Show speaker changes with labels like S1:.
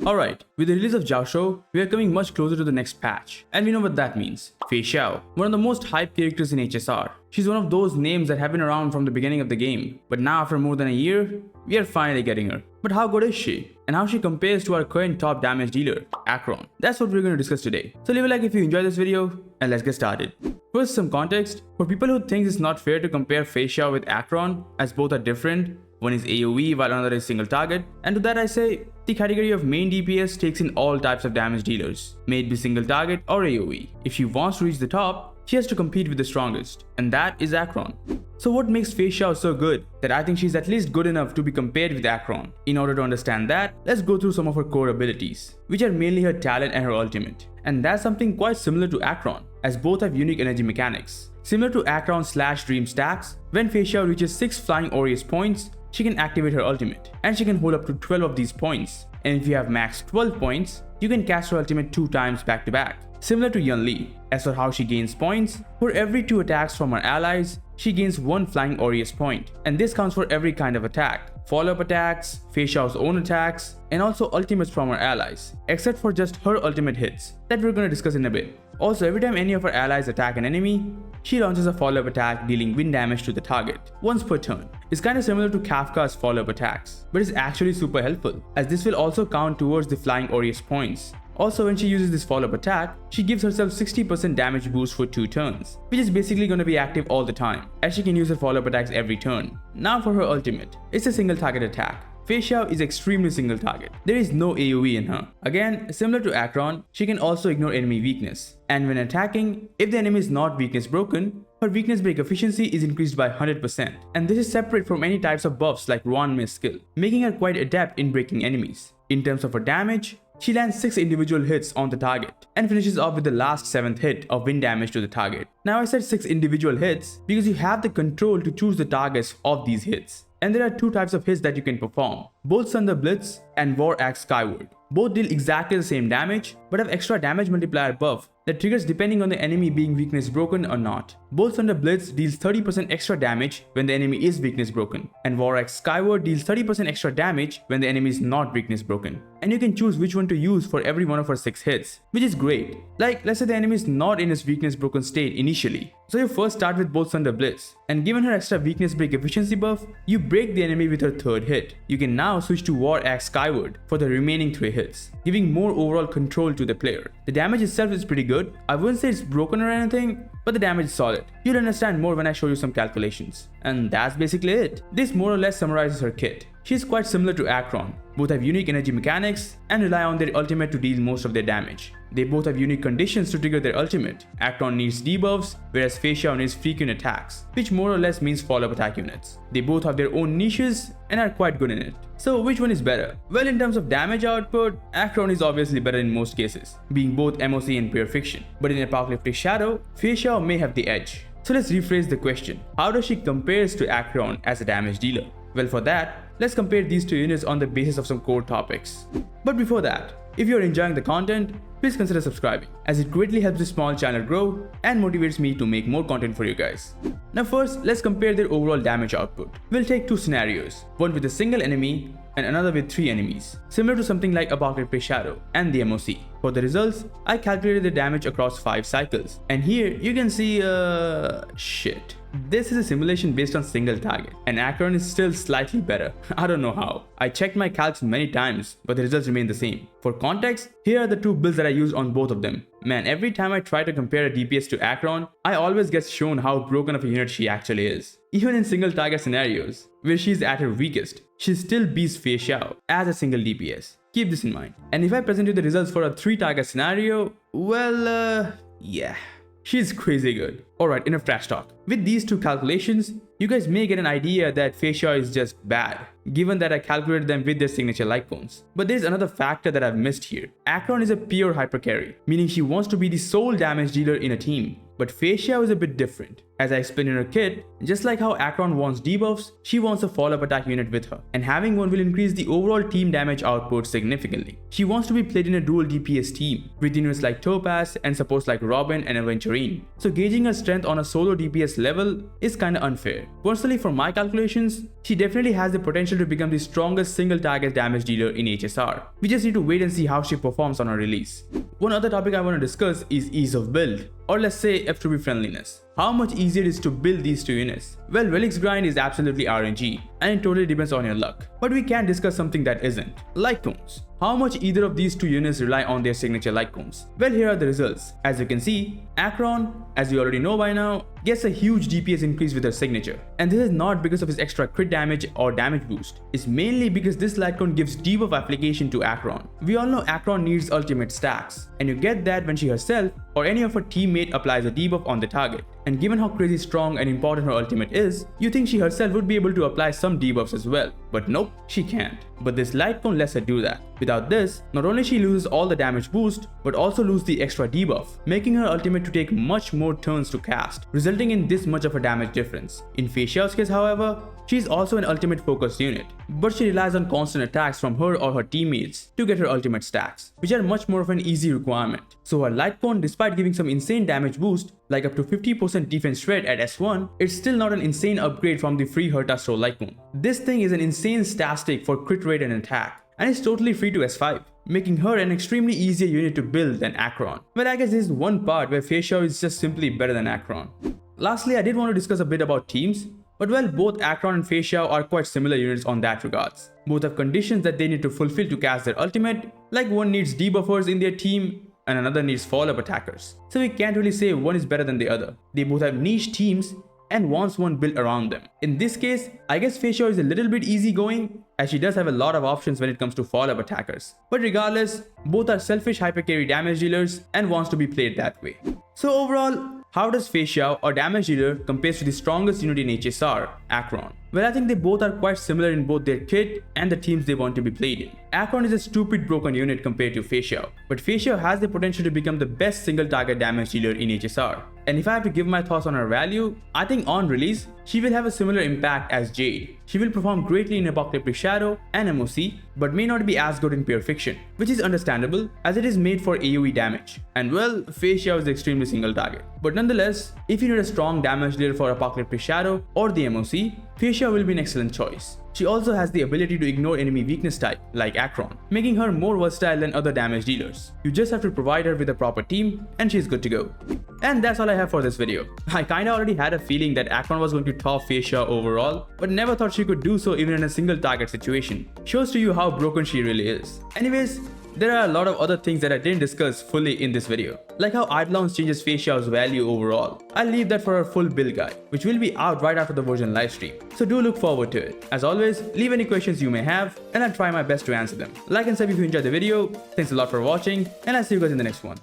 S1: Alright, with the release of Jiaoshu, we are coming much closer to the next patch, and we know what that means. Feixiao, one of the most hyped characters in HSR. She's one of those names that have been around from the beginning of the game, but now after more than a year, we are finally getting her. But how good is she? And how she compares to our current top damage dealer, Acheron? That's what we're going to discuss today. So leave a like if you enjoyed this video, and let's get started. First, some context. For people who think it's not fair to compare Feixiao with Acheron, as both are different, one is AoE while another is single target, and to that I say, the category of main DPS takes in all types of damage dealers, may it be single target or AoE. If she wants to reach the top, she has to compete with the strongest, and that is Acheron. So what makes Feixiao so good that I think she's at least good enough to be compared with Acheron? In order to understand that, let's go through some of her core abilities, which are mainly her talent and her ultimate. And that's something quite similar to Acheron, as both have unique energy mechanics. Similar to Acheron / Dream stacks, when Feixiao reaches 6 Flying Aureus points, she can activate her ultimate, and she can hold up to 12 of these points. And if you have max 12 points, you can cast her ultimate 2 times back to back. Similar to Yunli, as for how she gains points, for every 2 attacks from her allies, she gains 1 Flying Aureus point, and this counts for every kind of attack. Follow-up attacks, Feixiao's own attacks, and also ultimates from her allies, except for just her ultimate hits, that we're gonna discuss in a bit. Also, every time any of her allies attack an enemy, she launches a follow-up attack dealing wind damage to the target, once per turn. It's kinda similar to Kafka's follow-up attacks, but it's actually super helpful, as this will also count towards the Flying Aureus points. Also, when she uses this follow-up attack, she gives herself 60% damage boost for 2 turns, which is basically gonna be active all the time, as she can use her follow-up attacks every turn. Now for her ultimate, it's a single target attack. Feixiao is extremely single target. There is no AoE in her. Again, similar to Acheron, she can also ignore enemy weakness. And when attacking, if the enemy is not weakness broken, her weakness break efficiency is increased by 100%. And this is separate from any types of buffs like Ruan Mist skill, making her quite adept in breaking enemies. In terms of her damage, she lands 6 individual hits on the target and finishes off with the last 7th hit of wind damage to the target. Now I said 6 individual hits because you have the control to choose the targets of these hits. And there are 2 types of hits that you can perform, Bolt Thunder Blitz and War Axe Skyward. Both deal exactly the same damage, but have extra damage multiplier buff that triggers depending on the enemy being weakness broken or not. Bolt Thunder Blitz deals 30% extra damage when the enemy is weakness broken, and War Axe Skyward deals 30% extra damage when the enemy is not weakness broken. And you can choose which one to use for every one of her 6 hits, which is great. Like, let's say the enemy is not in his weakness broken state initially. So you first start with Bolt Thunder Blitz, and given her extra weakness break efficiency buff, you break the enemy with her 3rd hit. You can now switch to War Axe Skyward for the remaining 3 hits, giving more overall control to the player. The damage itself is pretty good. I wouldn't say it's broken or anything, but the damage is solid. You'll understand more when I show you some calculations. And that's basically it. This more or less summarizes her kit. She's quite similar to Acheron. Both have unique energy mechanics and rely on their ultimate to deal most of their damage. They both have unique conditions to trigger their ultimate. Acheron needs debuffs, whereas Feixiao needs frequent attacks, which more or less means follow-up attack units. They both have their own niches and are quite good in it. So which one is better? Well, in terms of damage output, Acheron is obviously better in most cases, being both MOC and pure fiction. But in Apocalyptic Shadow, Feixiao may have the edge. So let's rephrase the question. How does she compare to Acheron as a damage dealer? Well, for that, let's compare these 2 units on the basis of some core topics. But before that, if you're enjoying the content, please consider subscribing, as it greatly helps this small channel grow and motivates me to make more content for you guys. Now first, let's compare their overall damage output. We'll take 2 scenarios, one with a single enemy and another with 3 enemies, similar to something like Apocalyptic Shadow and the MOC. For the results, I calculated the damage across 5 cycles, and here you can see shit. This is a simulation based on single target, and Acheron is still slightly better. I don't know how. I checked my calcs many times, but the results remain the same. For context, here are the 2 builds that I used on both of them. Man, every time I try to compare a DPS to Acheron, I always get shown how broken of a unit she actually is. Even in single target scenarios, where she's at her weakest, she still beats Feixiao as a single DPS. Keep this in mind. And if I present you the results for a 3 target scenario, well, yeah. She's crazy good. Alright, enough trash talk. With these 2 calculations, you guys may get an idea that Feixiao is just bad, given that I calculated them with their signature like cones. But there's another factor that I've missed here. Acheron is a pure hyper carry, meaning she wants to be the sole damage dealer in a team. But Feixiao is a bit different. As I explained in her kit, just like how Acheron wants debuffs, she wants a follow-up attack unit with her, and having one will increase the overall team damage output significantly. She wants to be played in a dual DPS team, with units like Topaz and supports like Robin and Aventurine. So gauging her strength on a solo DPS level is kinda unfair. Personally, for my calculations, she definitely has the potential to become the strongest single target damage dealer in HSR. We just need to wait and see how she performs on her release. One other topic I want to discuss is ease of build, or let's say F2B friendliness. How much easier it is to build these two units? Well, Relic's grind is absolutely RNG, and it totally depends on your luck. But we can discuss something that isn't. Light cones. How much either of these two units rely on their signature light cones? Well, here are the results. As you can see, Acheron, as you already know by now, gets a huge DPS increase with her signature. And this is not because of his extra crit damage or damage boost. It's mainly because this light cone gives debuff application to Acheron. We all know Acheron needs ultimate stacks, and you get that when she herself or any of her teammate applies a debuff on the target. And given how crazy strong and important her ultimate is, you think she herself would be able to apply some debuffs as well. But nope, she can't. But this light cone lets her do that. Without this, not only she loses all the damage boost, but also loses the extra debuff, making her ultimate to take much more turns to cast, resulting in this much of a damage difference. In Feixiao's case, however, she is also an ultimate focused unit, but she relies on constant attacks from her or her teammates to get her ultimate stacks, which are much more of an easy requirement. So her light cone, despite giving some insane damage boost, like up to 50% defense shred at S1, it's still not an insane upgrade from the free Herta Stroll light cone. This thing is an insane statistic for crit rate and attack, and it's totally free to S5, making her an extremely easier unit to build than Acheron. Well, I guess this is one part where Feixiao is just simply better than Acheron. Lastly, I did want to discuss a bit about teams. But well, both Acheron and Feixiao are quite similar units on that regards. Both have conditions that they need to fulfill to cast their ultimate, like one needs debuffers in their team and another needs follow-up attackers. So we can't really say one is better than the other. They both have niche teams and wants one built around them. In this case, I guess Feixiao is a little bit easygoing, as she does have a lot of options when it comes to follow-up attackers. But regardless, both are selfish hyper-carry damage dealers and wants to be played that way. So overall, how does Feixiao or damage dealer compares to the strongest unit in HSR, Acheron? Well, I think they both are quite similar in both their kit and the teams they want to be played in. Acheron is a stupid broken unit compared to Feixiao, but Feixiao has the potential to become the best single target damage dealer in HSR. And if I have to give my thoughts on her value, I think on release, she will have a similar impact as Jade. She will perform greatly in Apocalyptic Shadow and MOC, but may not be as good in Pure Fiction, which is understandable as it is made for AoE damage. And well, Feixiao is extremely single target. But nonetheless, if you need a strong damage dealer for Apocalyptic Shadow or the MOC, Feixiao will be an excellent choice. She also has the ability to ignore enemy weakness type, like Acheron, making her more versatile than other damage dealers. You just have to provide her with a proper team, and she's good to go. And that's all I have for this video. I kinda already had a feeling that Acheron was going to top Feixiao overall, but never thought she could do so even in a single target situation. Shows to you how broken she really is. Anyways, there are a lot of other things that I didn't discuss fully in this video, like how Eidolons changes Feixiao's value overall. I'll leave that for our full build guide, which will be out right after the version livestream, so do look forward to it. As always, leave any questions you may have, and I'll try my best to answer them. Like and sub if you enjoyed the video, thanks a lot for watching, and I'll see you guys in the next one.